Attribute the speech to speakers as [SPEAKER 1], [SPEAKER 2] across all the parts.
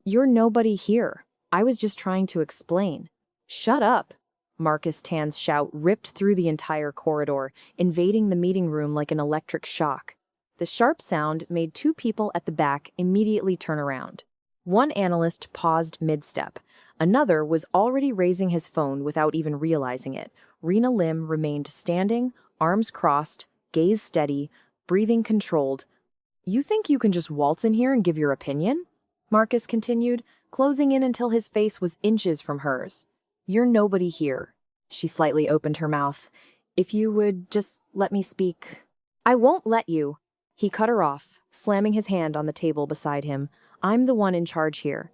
[SPEAKER 1] You're nobody here. I was just trying to explain. Shut up. Marcus Tan's shout ripped through the entire corridor, invading the meeting room like an electric shock. The sharp sound made two people at the back immediately turn around. One analyst paused mid-step. Another was already raising his phone without even realizing it. Rena Lim remained standing, arms crossed, gaze steady, breathing controlled. You think you can just waltz in here and give your opinion? Marcus continued, closing in until his face was inches from hers. You're nobody here. She slightly opened her mouth. If you would just let me speak. I won't let you. He cut her off, slamming his hand on the table beside him. I'm the one in charge here.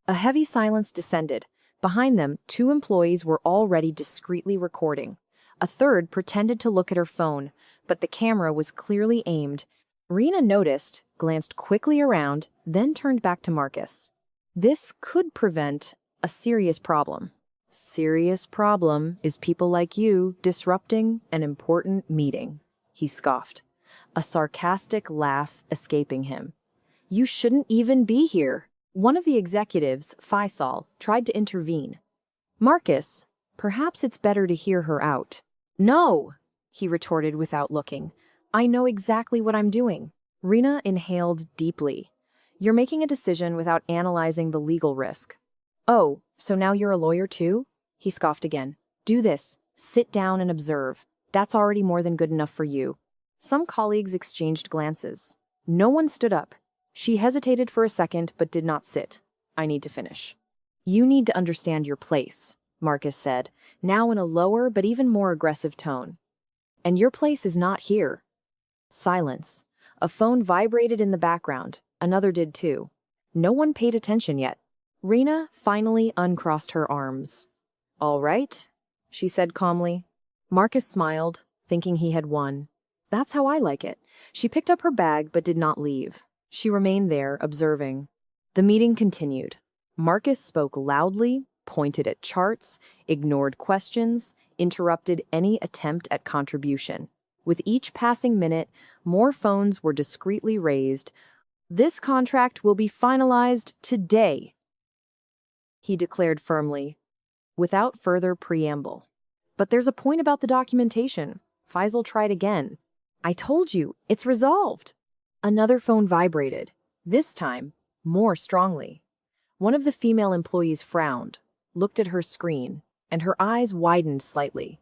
[SPEAKER 1] A heavy silence descended. Behind them, two employees were already discreetly recording. A third pretended to look at her phone, but the camera was clearly aimed. Rena noticed, glanced quickly around, then turned back to Marcus. This could prevent a serious problem. Serious problem is people like you disrupting an important meeting, he scoffed, a sarcastic laugh escaping him. You shouldn't even be here. One of the executives, Faisal, tried to intervene. Marcus, perhaps it's better to hear her out. No, he retorted without looking. I know exactly what I'm doing. Rena inhaled deeply. You're making a decision without analyzing the legal risk. Oh, so now you're a lawyer too? He scoffed again. Do this. Sit down and observe. That's already more than good enough for you. Some colleagues exchanged glances. No one stood up. She hesitated for a second but did not sit. I need to finish. You need to understand your place, Marcus said, now in a lower but even more aggressive tone. And your place is not here. Silence. A phone vibrated in the background. Another did too. No one paid attention yet. Rena finally uncrossed her arms. All right, she said calmly. Marcus smiled, thinking he had won. That's how I like it. She picked up her bag but did not leave. She remained there, observing. The meeting continued. Marcus spoke loudly, pointed at charts, ignored questions, interrupted any attempt at contribution. With each passing minute, more phones were discreetly raised. This contract will be finalized today, he declared firmly, without further preamble. But there's a point about the documentation. Faisal tried again. I told you, it's resolved. Another phone vibrated, this time more strongly. One of the female employees frowned, looked at her screen, and her eyes widened slightly.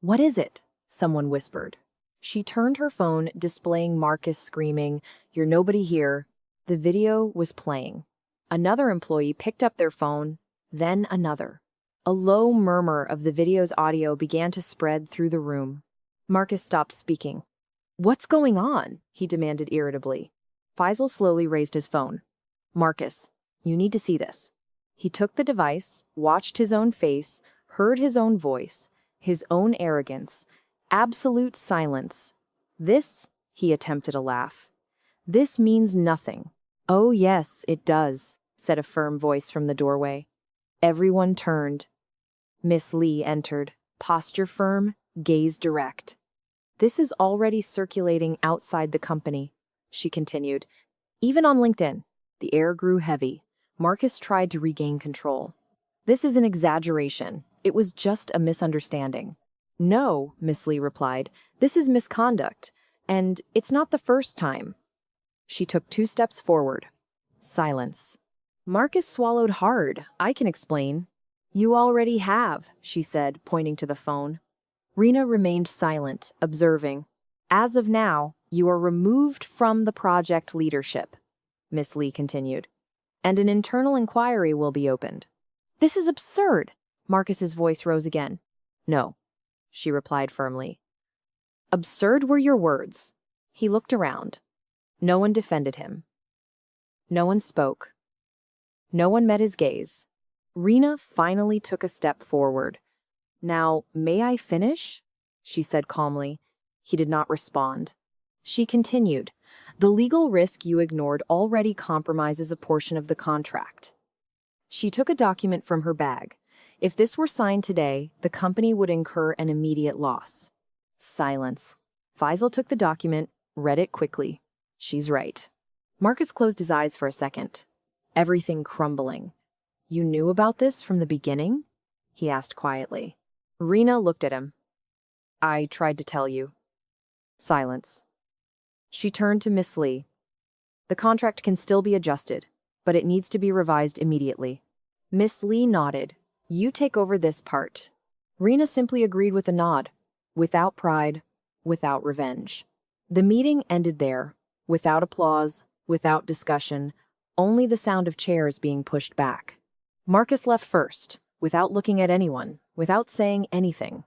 [SPEAKER 1] What is it? Someone whispered. She turned her phone, displaying Marcus screaming, You're nobody here. The video was playing. Another employee picked up their phone, then another. A low murmur of the video's audio began to spread through the room. Marcus stopped speaking. What's going on? He demanded irritably. Faisal slowly raised his phone. Marcus, you need to see this. He took the device, watched his own face, heard his own voice, his own arrogance, absolute silence. This, he attempted a laugh. This means nothing. Oh yes, it does, said a firm voice from the doorway. Everyone turned. Miss Lee entered, posture firm, gaze direct. This is already circulating outside the company, she continued. Even on LinkedIn. The air grew heavy. Marcus tried to regain control. This is an exaggeration. It was just a misunderstanding. No, Miss Lee replied. This is misconduct. And it's not the first time. She took 2 steps forward. Silence. Marcus swallowed hard. I can explain. You already have, she said, pointing to the phone. Rena remained silent, observing. As of now, you are removed from the project leadership, Miss Lee continued, and an internal inquiry will be opened. This is absurd. Marcus's voice rose again. No, she replied firmly. Absurd were your words. He looked around. No one defended him. No one spoke. No one met his gaze. Rena finally took a step forward. Now, may I finish? She said calmly. He did not respond. She continued. The legal risk you ignored already compromises a portion of the contract. She took a document from her bag. If this were signed today, the company would incur an immediate loss. Silence. Faisal took the document, read it quickly. She's right. Marcus closed his eyes for a second. everything crumbling. "You knew about this from the beginning?" he asked quietly. Rena looked at him. "I tried to tell you." Silence. She turned to Miss Lee. "The contract can still be adjusted, but it needs to be revised immediately." Miss Lee nodded. "You take over this part." Rena simply agreed with a nod, without pride, without revenge. The meeting ended there, without applause, without discussion, only the sound of chairs being pushed back. Marcus left first, without looking at anyone, without saying anything.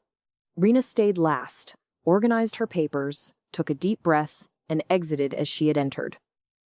[SPEAKER 1] Rena stayed last, organized her papers, took a deep breath, and exited as she had entered.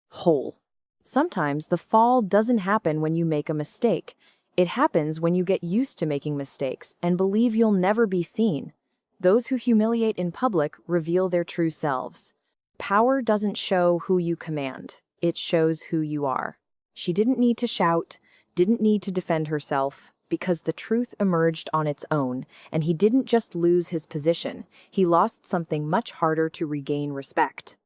[SPEAKER 1] Whole. Sometimes the fall doesn't happen when you make a mistake. It happens when you get used to making mistakes and believe you'll never be seen. Those who humiliate in public reveal their true selves. Power doesn't show who you command. It shows who you are. She didn't need to shout, didn't need to defend herself, because the truth emerged on its own, and he didn't just lose his position, he lost something much harder to regain: respect.